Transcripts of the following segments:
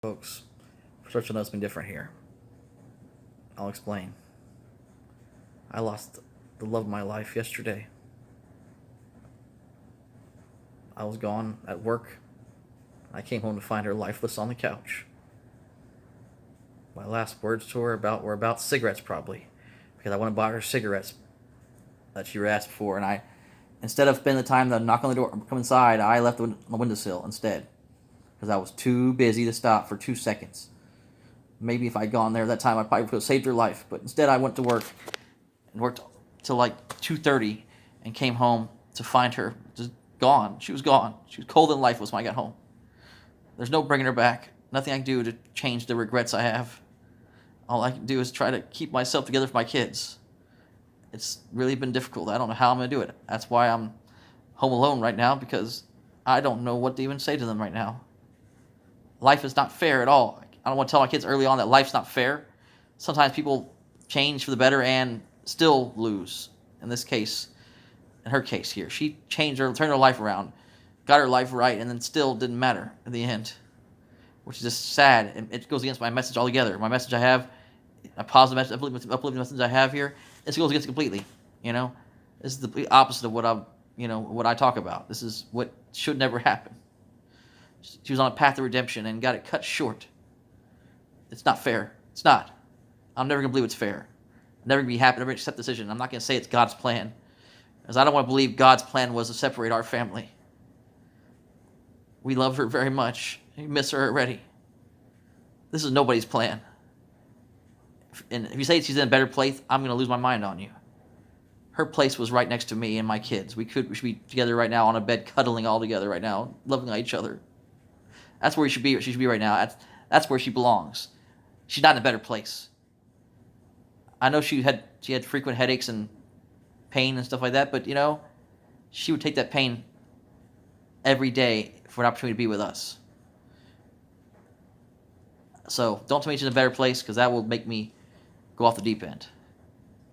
Folks, perception to know something different here. I'll explain. I lost the love of my life yesterday. I was gone at work. I came home to find her lifeless on the couch. My last words to her were about cigarettes, probably, because I went and bought her cigarettes that she asked for, and instead of spending the time to knock on the door, come inside, I left on the windowsill instead, because I was too busy to stop for 2 seconds. Maybe if I'd gone there that time, I probably would have saved her life. But instead, I went to work and worked till like 2:30, and came home to find her just gone. She was gone. She was cold and lifeless when I got home. There's no bringing her back. Nothing I can do to change the regrets I have. All I can do is try to keep myself together for my kids. It's really been difficult. I don't know how I'm going to do it. That's why I'm home alone right now, because I don't know what to even say to them right now. Life is not fair at all. I don't want to tell my kids early on that life's not fair. Sometimes people change for the better and still lose. In this case, in her case here, she turned her life around, got her life right, and then still didn't matter in the end, which is just sad. And it goes against my message altogether. My message I have, a positive message, uplifting message I have here, this goes against it completely. This is the opposite of what I talk about. This is what should never happen. She was on a path to redemption and got it cut short. It's not fair. It's not. I'm never going to believe it's fair. I'm never going to be happy, never going to accept the decision. I'm not going to say it's God's plan, because I don't want to believe God's plan was to separate our family. We love her very much. We miss her already. This is nobody's plan. And if you say she's in a better place, I'm going to lose my mind on you. Her place was right next to me and my kids. We should be together right now on a bed, cuddling all together right now, loving each other. That's where she should be right now. That's where she belongs. She's not in a better place. I know she had frequent headaches and pain and stuff like that, but she would take that pain every day for an opportunity to be with us. So don't tell me she's in a better place, because that will make me go off the deep end.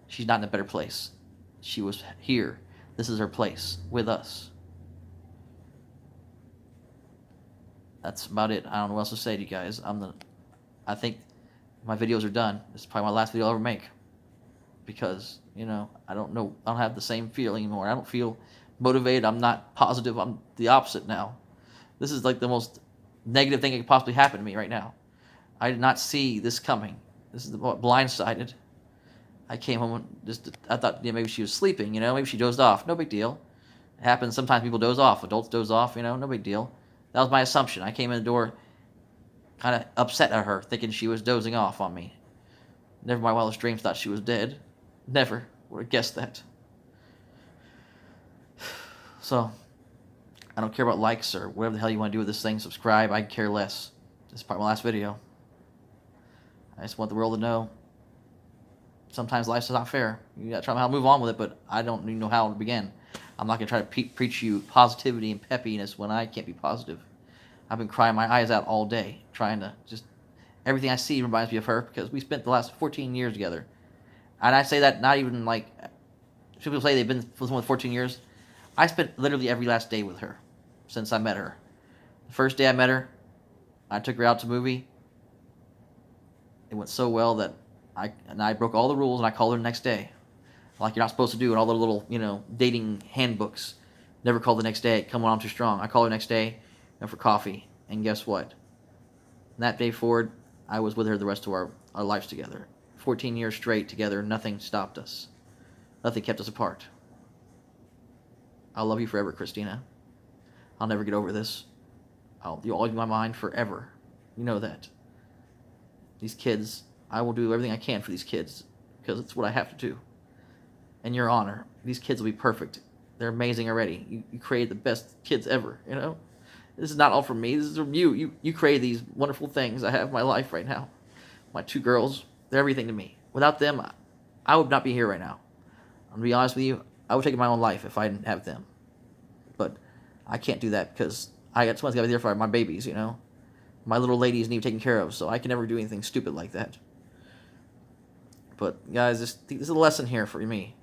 She's not in a better place. She was here. This is her place with us. That's about it. I don't know what else to say to you guys. I think my videos are done. This is probably my last video I'll ever make, because I don't know. I don't have the same feeling anymore. I don't feel motivated. I'm not positive. I'm the opposite now. This is like the most negative thing that could possibly happen to me right now. I did not see this coming. This is blindsided. I came home and I thought maybe she was sleeping. Maybe she dozed off. No big deal. It happens. Sometimes people doze off. Adults doze off. No big deal. That was my assumption. I came in the door kind of upset at her, thinking she was dozing off on me. Never my wildest dreams thought she was dead. Never would have guessed that. So, I don't care about likes or whatever the hell you want to do with this thing. Subscribe. I care less. This is probably my last video. I just want the world to know sometimes life's not fair. You got to try to move on with it, but I don't even know how to begin. I'm not going to try to preach you positivity and peppiness when I can't be positive. I've been crying my eyes out all day, trying to just... Everything I see reminds me of her, because we spent the last 14 years together. And I say that not even like... People say they've been with someone 14 years. I spent literally every last day with her since I met her. The first day I met her, I took her out to a movie. It went so well that I broke all the rules, and I called her the next day. Like you're not supposed to do in all the little, dating handbooks. Never call the next day. Come on, I'm too strong. I called her the next day, went for coffee, and guess what? From that day forward, I was with her the rest of our lives together. 14 years straight together, nothing stopped us. Nothing kept us apart. I'll love you forever, Christina. I'll never get over this. You'll always be in my mind forever. You know that. These kids, I will do everything I can for these kids, because it's what I have to do. In your honor, these kids will be perfect. They're amazing already. You created the best kids ever, This is not all from me. This is from you. You created these wonderful things I have in my life right now. My 2 girls, they're everything to me. Without them, I would not be here right now. I'm going to be honest with you. I would take my own life if I didn't have them. But I can't do that, because someone's got to be there for my babies, My little ladies need taken care of, so I can never do anything stupid like that. But guys, this is a lesson here for me.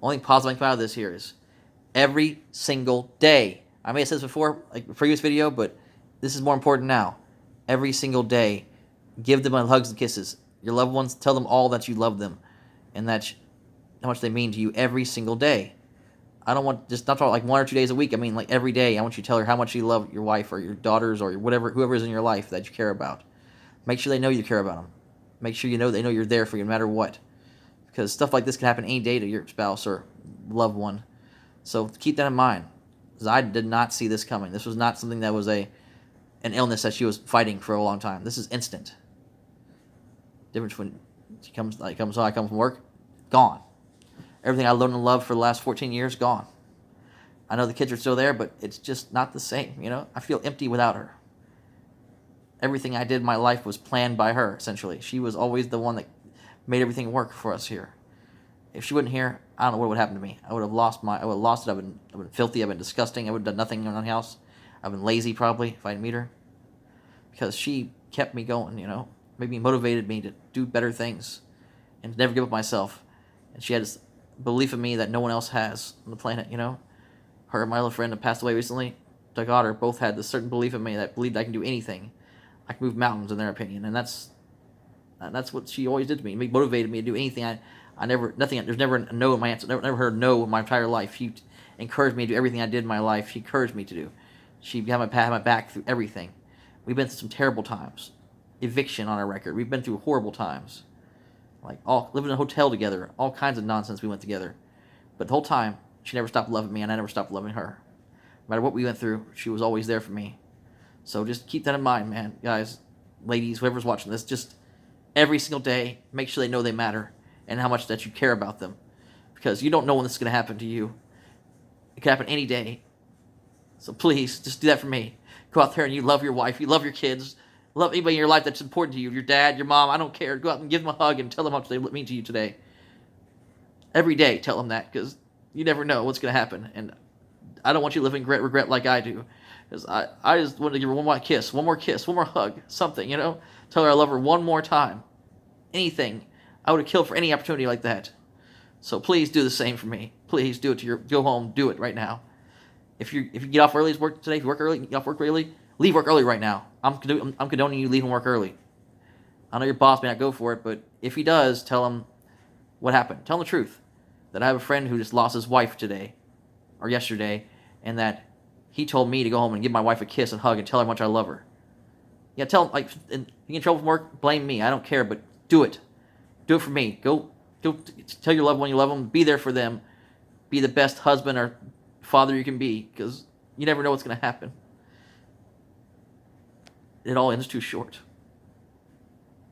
Only thing positive I can come out of this here is every single day. I may have said this before, like a previous video, but this is more important now. every single day. Give them hugs and kisses. Your loved ones, tell them all that you love them and how much they mean to you every single day. I don't want just not talk like 1 or 2 days a week. I mean like every day. I want you to tell her how much you love your wife or your daughters or whoever is in your life that you care about. Make sure they know you care about them. Make sure they know you're there for you no matter what. Because stuff like this can happen any day to your spouse or loved one. So keep that in mind. Because I did not see this coming. This was not something that was an illness that she was fighting for a long time. This is instant. Difference when I come from work, gone. Everything I learned and loved for the last 14 years, gone. I know the kids are still there, but it's just not the same. I feel empty without her. Everything I did in my life was planned by her, essentially. She was always the one that made everything work for us here. If she wasn't here, I don't know what would happen to me. I would have lost it. I've been filthy. I've been disgusting. I would have done nothing in the house. I've been lazy probably if I didn't meet her. Because she kept me going, motivated me to do better things and to never give up myself. And she had this belief in me that no one else has on the planet, Her and my little friend that passed away recently, my daughter, both had this certain belief in me that believed I can do anything. I can move mountains in their opinion. And that's what she always did to me. It motivated me to do anything. There's never a no in my answer. Never heard no in my entire life. She encouraged me to do everything I did in my life. She encouraged me to do. She had my back through everything. We've been through some terrible times. Eviction on our record. We've been through horrible times. Living in a hotel together. All kinds of nonsense we went together. But the whole time, she never stopped loving me, and I never stopped loving her. No matter what we went through, she was always there for me. So just keep that in mind, man. Guys, ladies, whoever's watching this, just every single day, make sure they know they matter and how much that you care about them. Because you don't know when this is going to happen to you. It could happen any day. So please, just do that for me. Go out there and you love your wife, you love your kids, love anybody in your life that's important to you, your dad, your mom, I don't care. Go out and give them a hug and tell them how much they mean to you today. Every day, tell them that, because you never know what's going to happen. And I don't want you living regret like I do. Because I just want to give her one more kiss, one more hug, something, Tell her I love her one more time. Anything. I would have killed for any opportunity like that. So please do the same for me. Please do it go home, do it right now. If you get off early work today, if you work early, get off work early, leave work early right now. I'm condoning you leaving work early. I know your boss may not go for it, but if he does, tell him what happened. Tell him the truth. That I have a friend who just lost his wife today, or yesterday, and that he told me to go home and give my wife a kiss and hug and tell her how much I love her. Yeah, tell him, if you get in trouble from work, blame me. I don't care, but do it. Do it for me. Go tell your loved one you love them. Be there for them. Be the best husband or father you can be, because you never know what's going to happen. It all ends too short.